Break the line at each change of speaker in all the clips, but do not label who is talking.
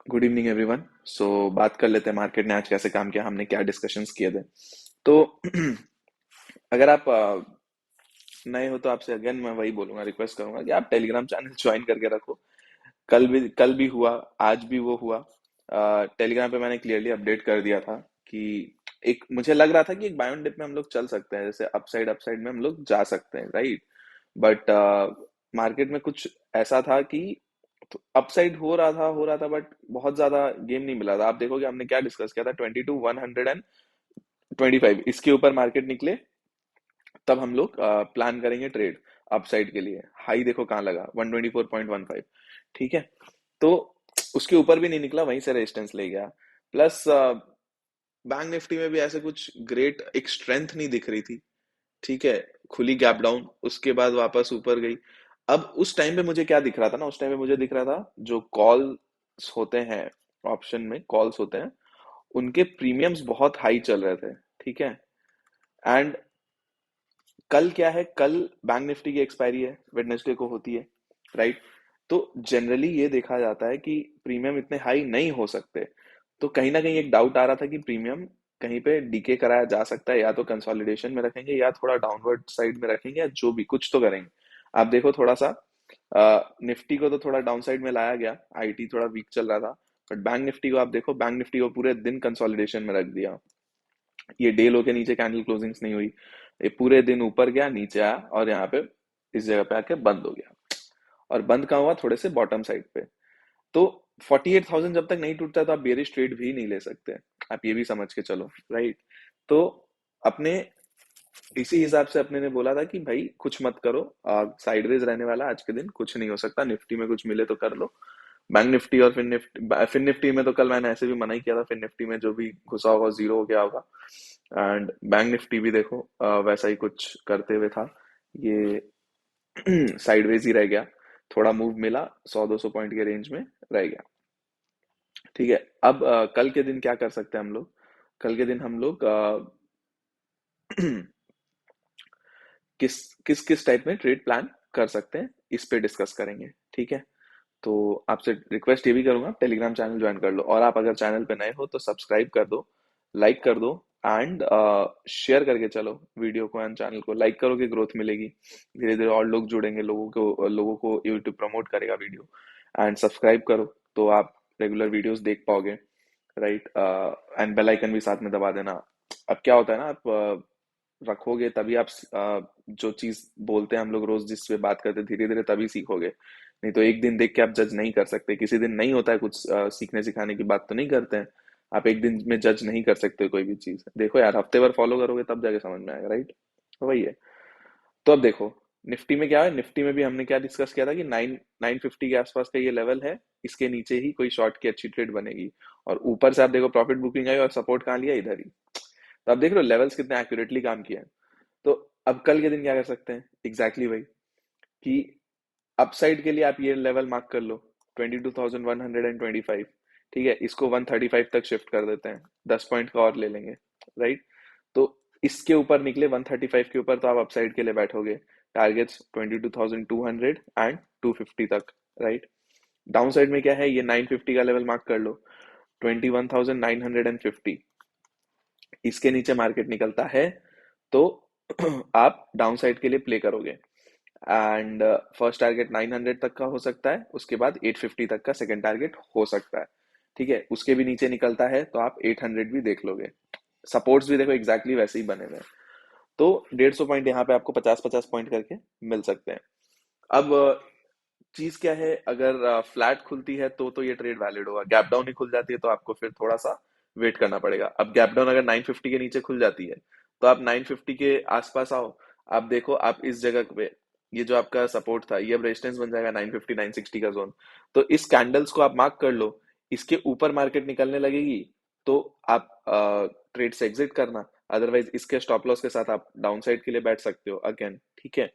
Good evening everyone. सो बात कर लेते हैं मार्केट ने आज कैसे काम किया, हमने क्या डिस्कशंस किए थे। तो अगर आप नए हो तो आपसे अगेन मैं वही बोलूंगा, रिक्वेस्ट करूंगा कि आप टेलीग्राम चैनल ज्वाइन करके रखो। कल भी हुआ, आज भी वो हुआ। टेलीग्राम पे मैंने क्लियरली अपडेट कर दिया था कि एक मुझे लग रहा था कि एक बाय ऑन डिप में हम लोग चल सकते हैं, जैसे अपसाइड अपसाइड में हम लोग जा सकते हैं, राइट। बट मार्केट में कुछ ऐसा था कि अपसाइड हो रहा था बट बहुत ज्यादा गेम नहीं मिला था। आप देखोगे हमने क्या डिस्कस किया था, 22 125 इसके ऊपर मार्केट निकले तब हम लोग प्लान करेंगे ट्रेड अपसाइड के लिए। हाई देखो कहाँ लगा, 124.15। ठीक है, तो उसके ऊपर भी नहीं निकला, वहीं से रेजिस्टेंस ले गया। प्लस बैंक निफ्टी में भी ऐसे कुछ ग्रेट एक स्ट्रेंथ नहीं दिख रही थी। ठीक है, खुली गैप डाउन, उसके बाद वापस ऊपर गई। अब उस टाइम पे मुझे क्या दिख रहा था ना, उस टाइम पे मुझे दिख रहा था जो कॉल्स होते हैं, ऑप्शन में कॉल्स होते हैं, उनके प्रीमियम्स बहुत हाई चल रहे थे। ठीक है, एंड कल क्या है, कल बैंक निफ्टी की एक्सपायरी है, वेडनेसडे को होती है, राइट। तो जनरली ये देखा जाता है कि प्रीमियम इतने हाई नहीं हो सकते। तो कहीं ना कहीं एक डाउट आ रहा था कि प्रीमियम कहीं पे डीके कराया जा सकता है, या तो कंसोलिडेशन में रखेंगे या थोड़ा डाउनवर्ड साइड में रखेंगे, या जो भी कुछ तो करेंगे। आप देखो थोड़ा सा निफ्टी को तो थोड़ा डाउन साइड में लाया गया, आईटी थोड़ा वीक चल रहा था। बट बैंक निफ्टी को आप देखो, बैंक निफ्टी को पूरे दिन कंसोलिडेशन में रख दिया। ये डे लो के नीचे कैंडल क्लोजिंग्स नहीं हुई, ये पूरे दिन ऊपर गया नीचे आया और यहाँ पे इस जगह पे आके बंद हो गया। और बंद कहाँ हुआ, थोड़े से बॉटम साइड पे। तो 48,000 जब तक नहीं टूटता तो आप बेरिश ट्रेड भी नहीं ले सकते। आप ये भी समझ के चलो, राइट। तो अपने इसी हिसाब से अपने ने बोला था कि भाई कुछ मत करो, साइडवेज रहने वाला आज के दिन, कुछ नहीं हो सकता। निफ्टी में कुछ मिले तो कर लो। बैंक निफ्टी और फिन निफ्टी में तो कल मैंने ऐसे भी मना ही किया था, फिन निफ्टी में जो भी घुसा होगा जीरो हो गया होगा। एंड बैंक निफ्टी भी देखो वैसा ही कुछ करते हुए था, ये साइडवेज ही रह गया। थोड़ा मूव मिला, 100 200 पॉइंट के रेंज में रह गया। ठीक है, अब कल के दिन क्या कर सकते हैं हम लोग। कल के दिन हम लोग किस किस किस टाइप में ट्रेड प्लान कर सकते हैं, इस पे डिस्कस करेंगे। ठीक है, तो आपसे रिक्वेस्ट ये भी करूंगा, टेलीग्राम चैनल ज्वाइन कर लो, और आप अगर चैनल पे नए हो तो सब्सक्राइब कर दो, लाइक कर दो, एंड शेयर करके चलो वीडियो को एंड चैनल को। लाइक करोगे ग्रोथ मिलेगी, धीरे धीरे और लोग जुड़ेंगे, लोगों को यूट्यूब प्रमोट करेगा वीडियो। एंड सब्सक्राइब करो तो आप रेगुलर वीडियोस देख पाओगे, राइट। एंड बेल आइकन भी साथ में दबा देना। अब क्या होता है ना, आप रखोगे तभी आप जो चीज बोलते हैं हम लोग रोज जिस पे बात करते हैं, धीरे धीरे तभी सीखोगे। नहीं तो एक दिन देख के आप जज नहीं कर सकते, किसी दिन नहीं होता है कुछ, सीखने सिखाने की बात तो नहीं करते हैं। आप एक दिन में जज नहीं कर सकते कोई भी चीज। देखो यार, हफ्ते भर फॉलो करोगे तब जाके समझ में आएगा, राइट। तो वही है। तो अब देखो निफ्टी में क्या है, निफ्टी में भी हमने क्या डिस्कस किया था कि 950 के आसपास का ये लेवल है, इसके नीचे ही कोई शॉर्ट की अच्छी ट्रेड बनेगी। और ऊपर से आप देखो प्रॉफिट बुकिंग आई और सपोर्ट कहाँ लिया, इधर ही। तो आप देख रहे हो लेवल्स कितने एक्यूरेटली काम किए हैं। तो अब कल के दिन क्या कर सकते हैं, एग्जैक्टली वही कि अपसाइड के लिए आप ये लेवल मार्क कर लो, 22,125। ठीक है, इसको 135 तक शिफ्ट कर देते हैं, 10 पॉइंट का और ले लेंगे, राइट। तो इसके ऊपर निकले 135 के ऊपर तो आप अपसाइड के लिए बैठोगे। टारगेट्स 22,200 एंड 250 तक, राइट। डाउन साइड में क्या है, ये 950 का लेवल मार्क कर लो, 21,950। इसके नीचे मार्केट निकलता है तो आप डाउन साइड के लिए प्ले करोगे। एंड फर्स्ट टारगेट 900 तक का हो सकता है, उसके बाद 850 तक का सेकंड टारगेट हो सकता है। ठीक है, उसके भी नीचे निकलता है तो आप 800 भी देख लोगे। सपोर्ट्स भी देखो एग्जैक्टली वैसे ही बने हुए हैं। तो 150 पॉइंट यहाँ पे आपको 50 50 पॉइंट करके मिल सकते हैं। अब चीज क्या है, अगर फ्लैट खुलती है तो ये ट्रेड वैलिड होगा। गैप डाउन ही खुल जाती है तो आपको फिर थोड़ा सा वेट करना पड़ेगा। अब गैप डाउन अगर 950 के नीचे खुल जाती है तो आप 950 के आसपास आओ। आप देखो, आप इस जगह पे ये जो आपका सपोर्ट था, ये अब रेजिस्टेंस बन जाएगा 950 960 का जोन। तो इस कैंडल्स को आप मार्क कर लो, इसके ऊपर मार्केट निकलने लगेगी तो आप ट्रेड से एग्जिट करना। अदरवाइज इसके स्टॉप लॉस के साथ आप डाउन साइड के लिए बैठ सकते हो अगेन। ठीक है,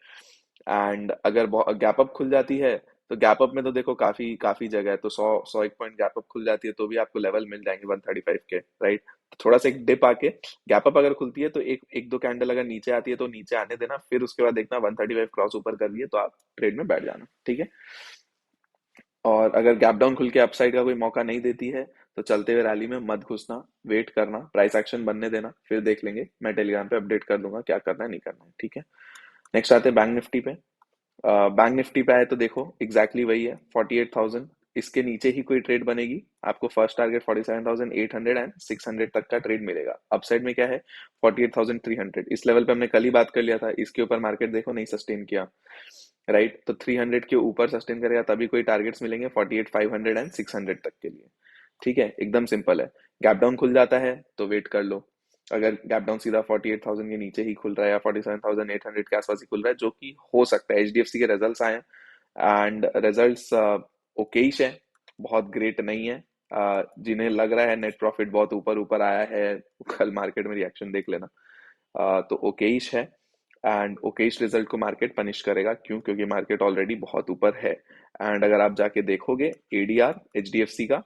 एंड अगर गैप अप खुल जाती है तो गैप अप में तो देखो काफी काफी जगह है, तो 100 1 पॉइंट गैप अप खुल जाती है तो भी आपको लेवल मिल जाएंगे 135 के, राइट। थोड़ा सा एक डिप आके गैप अप अगर खुलती है तो एक एक दो कैंडल अगर नीचे आती है तो नीचे आने देना, फिर उसके बाद देखना 135 क्रॉस ऊपर कर लिए तो आप ट्रेड में बैठ जाना। ठीक है, और अगर गैप डाउन खुल के अपसाइड का कोई मौका नहीं देती है तो चलते हुए रैली में मत घुसना, वेट करना, प्राइस एक्शन बनने देना, फिर देख लेंगे। मैं टेलीग्राम पे अपडेट कर दूंगा क्या करना है नहीं करना है, ठीक है। नेक्स्ट आते हैं बैंक निफ्टी पे। बैंक निफ्टी पे आए तो देखो एग्जैक्टली वही है 48,000। इसके नीचे ही कोई ट्रेड बनेगी, आपको फर्स्ट टारगेट 47,800 एंड 600 तक का ट्रेड मिलेगा। अपसाइड में क्या है 48,300, इस लेवल पे हमने कल ही बात कर लिया था, इसके ऊपर मार्केट देखो नहीं सस्टेन किया, राइट। तो 300 के ऊपर सस्टेन करेगा तभी कोई टारगेट्स मिलेंगे 48,500 एंड 600 तक के लिए, ठीक है, एकदम सिंपल है। गैप डाउन खुल जाता है तो वेट कर लो। अगर गैप डाउन सीधा 48,000 के नीचे ही खुल रहा है या 47,800 के आसपास ही खुल रहा है, जो कि हो सकता है, एचडीएफसी के रिजल्ट्स आए एंड रिजल्ट्स ओकेश है, बहुत ग्रेट नहीं है। जिन्हें लग रहा है नेट प्रॉफिट बहुत ऊपर ऊपर आया है, कल मार्केट में रिएक्शन देख लेना। तो ओकेश है एंड ओकेश रिजल्ट को मार्केट पनिश करेगा, क्यों? क्योंकि मार्केट ऑलरेडी बहुत ऊपर है। एंड अगर आप जाके देखोगे एडीआर एचडीएफसी का,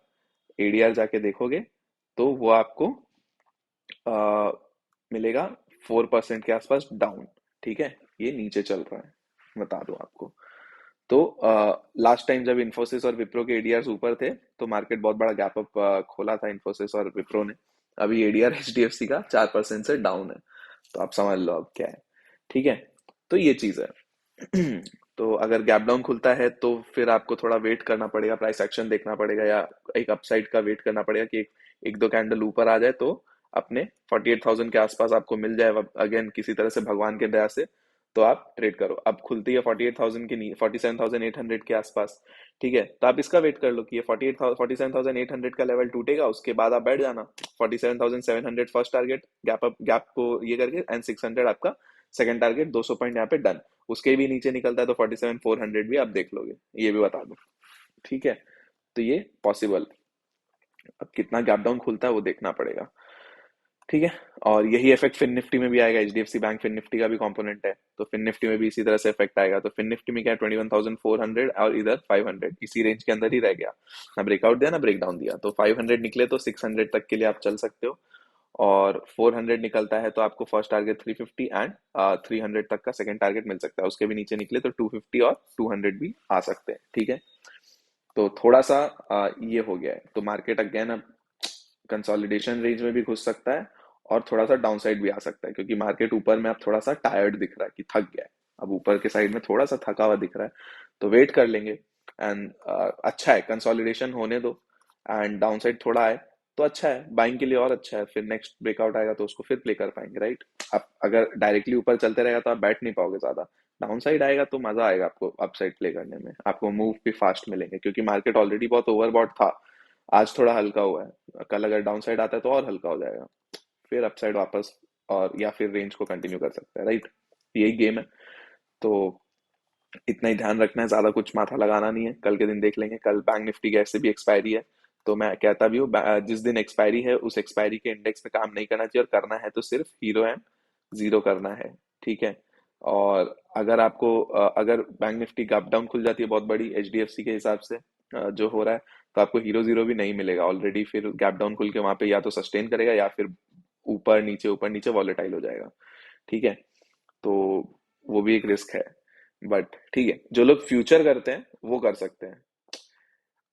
एडीआर जाके देखोगे तो वो आपको आ, मिलेगा 4% के आसपास डाउन, ठीक है, ये नीचे चल रहा है, बता दूं आपको। तो लास्ट टाइम जब इन्फोसिस और विप्रो के एडीआर ऊपर थे तो मार्केट बहुत बड़ा गैप अप खोला था इन्फोसिस और विप्रो ने। अभी एडीआर एचडीएफसी का 4% से डाउन है, तो आप समझ लो अब क्या है, ठीक है। तो ये चीज है। तो अगर गैप डाउन खुलता है तो फिर आपको थोड़ा वेट करना पड़ेगा, प्राइस एक्शन देखना पड़ेगा, या एक अपसाइड का वेट करना पड़ेगा कि एक दो कैंडल ऊपर आ जाए तो अपने 48,000 के आसपास आपको मिल जाए अगेन किसी तरह से भगवान के दया से, तो आप ट्रेड करो। अब खुलती है 48,000 के 47,800 के आसपास, ठीक है, तो आप इसका वेट कर लो कि ये 47,800 का लेवल टूटेगा, उसके बाद आप बैठ जाना। 47,700 फर्स्ट टारगेट, गैप को ये करके एंड 600 आपका सेकंड टारगेट, 200 पॉइंट यहाँ पे डन। उसके भी नीचे निकलता है तो 47,400 भी आप देख लोगे, ये भी बता दो, ठीक है। तो ये पॉसिबल, अब कितना गैप डाउन खुलता है वो देखना पड़ेगा, ठीक है। और यही इफेक्ट फिन निफ्टी में भी आएगा, एचडीएफसी बैंक फिन निफ्टी का भी कंपोनेंट है, तो फिन निफ्टी में भी इसी तरह से इफेक्ट आएगा। तो फिन निफ्टी में क्या है 21,400 और इधर 500, इसी रेंज के अंदर ही रह गया, ना ब्रेकआउट दिया ना ब्रेकडाउन दिया। तो 500 निकले तो 600 तक के लिए आप चल सकते हो, और 400 निकलता है तो आपको फर्स्ट टारगेट 350 एंड 300 तक का सेकंड टारगेट मिल सकता है। उसके भी नीचे निकले तो 250 और 200 भी आ सकते हैं, ठीक है। तो थोड़ा सा ये हो गया है, तो मार्केट अगेन अब कंसोलिडेशन रेंज में भी घुस सकता है और थोड़ा सा डाउन साइड भी आ सकता है, क्योंकि मार्केट ऊपर में अब थोड़ा सा टायर्ड दिख रहा है कि थक गया है, अब ऊपर के साइड में थोड़ा सा थका हुआ दिख रहा है, तो वेट कर लेंगे। एंड अच्छा है, कंसोलिडेशन होने दो एंड डाउन साइड थोड़ा आए तो अच्छा है, बाइंग के लिए और अच्छा है, फिर नेक्स्ट ब्रेकआउट आएगा तो उसको फिर प्ले कर पाएंगे, राइट। आप अगर डायरेक्टली ऊपर चलते रहेगा तो आप बैठ नहीं पाओगे ज्यादा, डाउन साइड आएगा तो मजा आएगा आपको अप साइड प्ले करने में, आपको मूव भी फास्ट मिलेंगे, क्योंकि मार्केट ऑलरेडी बहुत ओवरबॉट था, आज थोड़ा हल्का हुआ है, कल अगर डाउन साइड आता है तो और हल्का हो जाएगा, फिर अपसाइड वापस, और या फिर रेंज को कंटिन्यू कर सकता है, राइट। यही गेम है। तो इतना ही ध्यान रखना है, ज्यादा कुछ माथा लगाना नहीं है, कल के दिन देख लेंगे। कल बैंक निफ्टी की ऐसे भी एक्सपायरी है, तो मैं कहता भी हूँ जिस दिन एक्सपायरी है उस एक्सपायरी के इंडेक्स पे काम नहीं करना चाहिए, और करना है तो सिर्फ हीरो एंड जीरो करना है, ठीक है। और अगर आपको अगर बैंक निफ्टी गैप डाउन खुल जाती है बहुत बड़ी एचडीएफसी के हिसाब से जो हो रहा है, तो आपको हीरो जीरो भी नहीं मिलेगा ऑलरेडी, फिर गैप डाउन खुल के वहां पे या तो सस्टेन करेगा या फिर ऊपर नीचे वॉलेटाइल हो जाएगा, ठीक है। तो वो भी एक रिस्क है, बट ठीक है, जो लोग फ्यूचर करते हैं वो कर सकते हैं,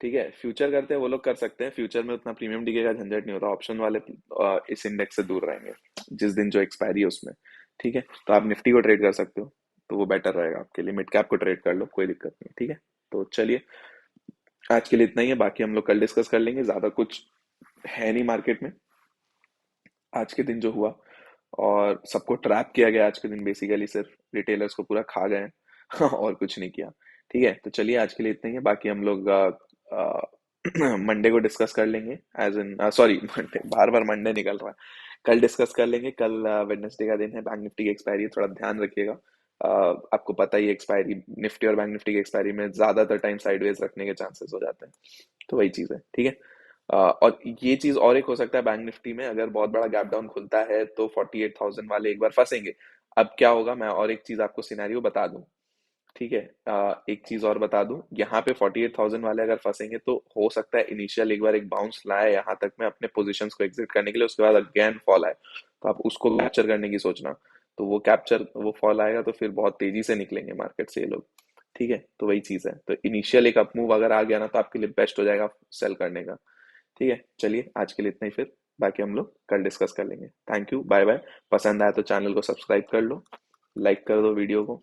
ठीक है, फ्यूचर करते हैं वो लोग कर सकते हैं, फ्यूचर में उतना प्रीमियम डिके का झंझट नहीं होता, ऑप्शन वाले इस इंडेक्स से दूर रहेंगे जिस दिन जो एक्सपायरी है उसमें, ठीक है। तो आप निफ्टी को ट्रेड कर सकते हो, तो वो बेटर रहेगा आपके लिए, मिड कैप को ट्रेड कर लो, कोई दिक्कत नहीं, ठीक है। तो चलिए, आज के लिए इतना ही है, बाकी हम लोग कल डिस्कस कर लेंगे, ज्यादा कुछ है नहीं मार्केट में आज के दिन जो हुआ, और सबको ट्रैप किया गया आज के दिन, बेसिकली सिर्फ रिटेलर्स को पूरा खा गए हैं। और कुछ नहीं किया, ठीक है। तो चलिए आज के लिए इतना ही है, बाकी हम लोग मंडे को डिस्कस कर लेंगे, एज इन सॉरी मंडे, बार बार मंडे निकल रहा है, कल डिस्कस कर लेंगे। कल वेडनेसडे का दिन है, बैंक निफ्टी की एक्सपायरी है, थोड़ा ध्यान रखिएगा। आपको पता ही एक्सपायरी निफ्टी और बैंक निफ्टी की एक्सपायरी में ज्यादातर टाइम साइडवेज रखने के चांसेस हो जाते हैं, तो वही चीज है, ठीक है। और ये चीज और एक हो सकता है, बैंक निफ्टी में अगर बहुत बड़ा गैप डाउन खुलता है तो 48,000 वाले एक बार फंसेंगे। अब क्या होगा, मैं और एक चीज आपको सिनेरियो बता दूं, ठीक है। एक चीज और बता दूं, यहाँ पे 48,000 वाले अगर फंसेंगे तो हो सकता है इनिशियल एक बार एक बाउंस लाए यहाँ तक में अपने पोजीशंस को एग्जिट करने के लिए, उसके बाद अगेन फॉल आए, तो आप उसको कैप्चर करने की सोचना। तो वो फॉल आएगा तो फिर बहुत तेजी से निकलेंगे मार्केट से ये लोग, ठीक है, तो वही चीज़ है। तो इनिशियल एक अप मूव अगर आ गया ना तो आपके लिए बेस्ट हो जाएगा सेल करने का। ठीक है, चलिए आज के लिए इतना ही फिर, बाकी हम लोग कल डिस्कस कर लेंगे। Thank you, bye bye. पसंद आया तो चैनल को सब्सक्राइब कर लो, लाइक कर दो वीडियो को,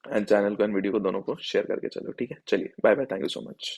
एंड चैनल को एंड वीडियो को दोनों को शेयर करके चलो। ठीक है, चलिए bye bye, thank you so much.